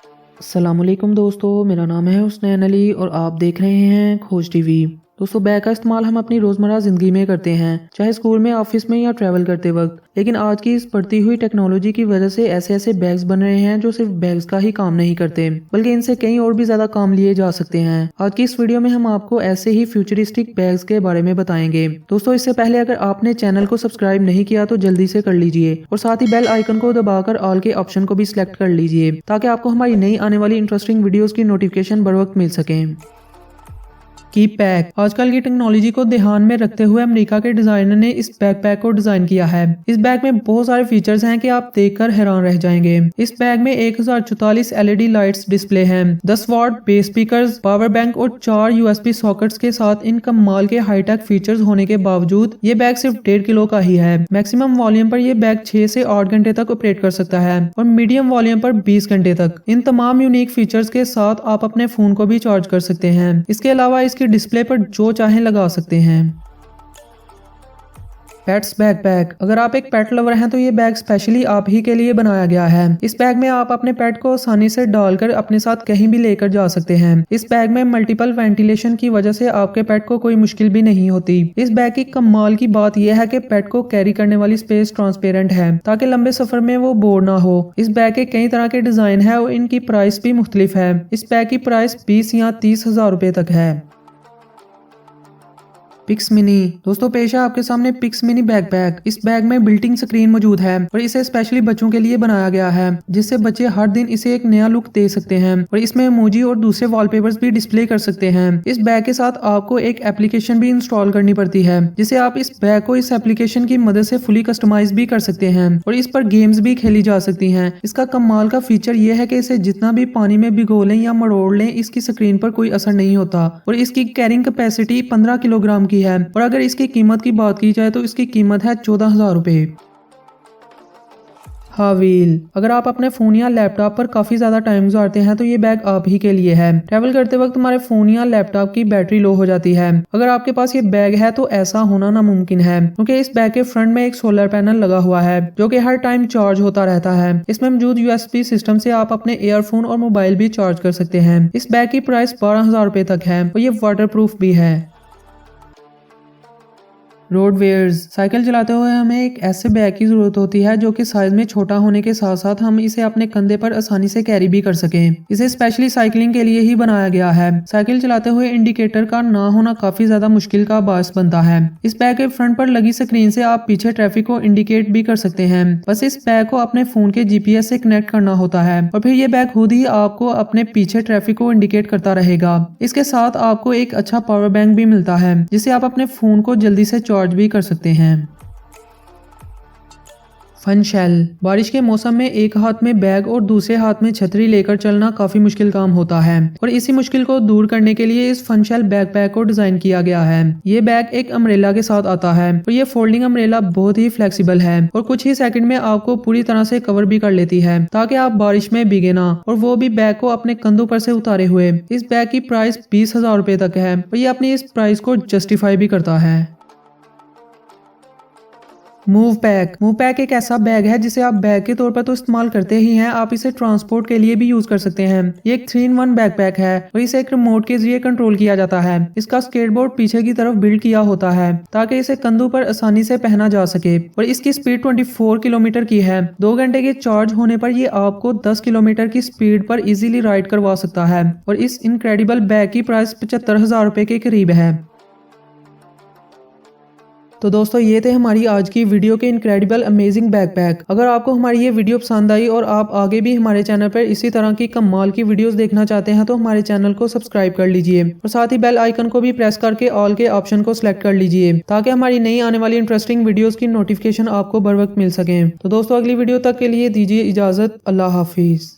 अस्सलामुअलैकुम दोस्तों, मेरा नाम है हुसनैन अली और आप देख रहे हैं खोज टीवी। दोस्तों, बैग का इस्तेमाल हम अपनी रोज़मर्रा ज़िंदगी में करते हैं, चाहे स्कूल में, ऑफिस में या ट्रैवल करते वक्त। लेकिन आज की इस बढ़ती हुई टेक्नोलॉजी की वजह से ऐसे ऐसे बैग्स बन रहे हैं जो सिर्फ बैग्स का ही काम नहीं करते, बल्कि इनसे कई और भी ज़्यादा काम लिए जा सकते हैं। आज की इस वीडियो में हम आपको ऐसे ही फ्यूचरिस्टिक बैग्स के बारे में बताएंगे। दोस्तों, इससे पहले अगर आपने चैनल को सब्सक्राइब नहीं किया तो जल्दी से कर लीजिए और साथ ही बेल आइकन को दबाकर ऑल के ऑप्शन को भी सिलेक्ट कर लीजिए ताकि आपको हमारी नई आने वाली इंटरेस्टिंग वीडियोस की नोटिफिकेशन बर वक्त मिल सके। कीपैक। आजकल की टेक्नोलॉजी को ध्यान में रखते हुए अमेरिका के डिजाइनर ने इस बैकपैक को डिजाइन किया है। इस बैग में बहुत सारे फीचर्स हैं कि आप देखकर हैरान रह जाएंगे। इस बैग में 1044 LED लाइट्स डिस्प्ले हैं, 10 वाट बेस स्पीकर्स, पावर बैंक और 4 USB सॉकेट्स के साथ इन कमाल के हाईटेक फीचर्स होने के बावजूद ये बैग सिर्फ 1.5 किलो का ही है। मैक्सिमम वॉल्यूम पर यह बैग 6 से 8 घंटे तक ऑपरेट कर सकता है और मीडियम वॉल्यूम पर 20 घंटे तक। इन तमाम यूनिक फीचर्स के साथ आप अपने फोन को भी चार्ज कर सकते हैं। इसके अलावा इसकी डिस्प्ले पर जो चाहें लगा सकते हैं। Pets backpack. अगर आप एक पेट लवर हैं तो ये बैग स्पेशली आप ही के लिए बनाया गया है। इस बैग में आप अपने पेट को आसानी से डालकर अपने साथ कहीं भी लेकर जा सकते हैं। इस बैग में मल्टीपल वेंटिलेशन की वजह से आपके पेट को कोई मुश्किल भी नहीं होती। इस बैग की कमाल की बात यह है कि पेट को कैरी करने वाली स्पेस ट्रांसपेरेंट है ताकि लंबे सफर में वो बोर ना हो। इस बैग के कई तरह के डिजाइन है और इनकी प्राइस भी मुख्तलिफ है। इस बैग की प्राइस 20 या 30 हजार रुपए तक है। Pix Mini. दोस्तों, पेश है आपके सामने पिक्स मिनी बैकपैक। इस बैग में बिल्टिंग स्क्रीन मौजूद है और इसे स्पेशली बच्चों के लिए बनाया गया है जिससे बच्चे हर दिन इसे एक नया लुक दे सकते हैं और इसमें इमोजी और दूसरे वॉलपेपर्स भी डिस्प्ले कर सकते हैं। इस बैग के साथ आपको एक एप्लीकेशन भी इंस्टॉल करनी पड़ती है जिसे आप इस बैग को इस एप्लीकेशन की मदद से फुली कस्टमाइज भी कर सकते हैं और इस पर गेम्स भी खेली जा सकती हैं। इसका कमाल का फीचर यह है कि इसे जितना भी पानी में भिगो लें या मरोड़ लें, इसकी स्क्रीन पर कोई असर नहीं होता और इसकी कैरिंग कैपेसिटी 15 किलोग्राम की है और अगर इसकी कीमत की बात की जाए तो इसकी कीमत है 14,000 रुपए। व्हील। अगर आप अपने फोन या लैपटॉप पर काफी ज्यादा टाइम गुजारते हैं तो ये बैग आप ही के लिए है। ट्रैवल करते वक्त हमारे फोन या लैपटॉप की बैटरी लो हो जाती है। अगर आपके पास ये बैग है तो ऐसा होना नामुमकिन है क्योंकि इस बैग के फ्रंट में एक सोलर पैनल लगा हुआ है जो कि हर टाइम चार्ज होता रहता है। इसमें मौजूद USB सिस्टम से आप अपने ईयरफोन और मोबाइल भी चार्ज कर सकते हैं। इस बैग की प्राइस 12,000 रुपए तक है और ये वाटर प्रूफ भी है। रोडवेयर्स। साइकिल चलाते हुए हमें एक ऐसे बैग की जरूरत होती है जो कि साइज में छोटा होने के साथ साथ हम इसे अपने कंधे पर आसानी से कैरी भी कर सकें। इसे स्पेशली साइकिलिंग के लिए ही बनाया गया है। साइकिल चलाते हुए इंडिकेटर का ना होना काफी ज्यादा मुश्किल का बायस बनता है। इस बैग के फ्रंट पर लगी स्क्रीन से आप पीछे ट्रैफिक को इंडिकेट भी कर सकते हैं। बस इस बैग को अपने फोन के GPS से कनेक्ट करना होता है और फिर ये बैग खुद ही आपको अपने पीछे ट्रैफिक को इंडिकेट करता रहेगा। इसके साथ आपको एक अच्छा पावर बैंक भी मिलता है जिससे आप अपने फोन को जल्दी से चार्ज भी कर सकते हैं। Fun shell. बारिश के मौसम में एक हाथ में बैग और दूसरे हाथ में छतरी लेकर चलना काफी मुश्किल काम होता है और इसी मुश्किल को दूर करने के लिए इस फन शेल बैकपैक को डिजाइन किया गया है। ये बैग एक अम्ब्रेला के साथ आता है और ये फोल्डिंग अम्ब्रेला बहुत ही फ्लेक्सिबल है और कुछ ही सेकंड में आपको पूरी तरह से कवर भी कर लेती है ताकि आप बारिश में भीगे ना, और वो भी बैग को अपने कंधों पर से उतारे हुए। इस बैग की प्राइस 20,000 रुपए तक है और ये अपनी इस प्राइस को जस्टिफाई भी करता है। मूव पैक एक ऐसा बैग है जिसे आप बैग के तौर पर तो इस्तेमाल करते ही हैं, आप इसे ट्रांसपोर्ट के लिए भी यूज कर सकते हैं। ये एक 3-in-1 बैकपैक है और इसे एक रिमोट के जरिए कंट्रोल किया जाता है। इसका स्केटबोर्ड पीछे की तरफ बिल्ड किया होता है ताकि इसे कंधों पर आसानी से पहना जा सके और इसकी स्पीड 24 किलोमीटर की है। 2 घंटे के चार्ज होने पर ये आपको 10 किलोमीटर की स्पीड पर इजीली राइड करवा सकता है और इस इनक्रेडिबल बैग की प्राइस 75,000 रुपए के करीब है। तो दोस्तों, ये थे हमारी आज की वीडियो के इनक्रेडिबल अमेजिंग बैकपैक। अगर आपको हमारी ये वीडियो पसंद आई और आप आगे भी हमारे चैनल पर इसी तरह की कमाल की वीडियोस देखना चाहते हैं तो हमारे चैनल को सब्सक्राइब कर लीजिए और साथ ही बेल आइकन को भी प्रेस करके ऑल के ऑप्शन को सिलेक्ट कर लीजिए ताकि हमारी नई आने वाली इंटरेस्टिंग वीडियोस की नोटिफिकेशन आपको बर वक्त मिल सके। तो दोस्तों, अगली वीडियो तक के लिए दीजिए इजाजत। अल्लाह हाफिज।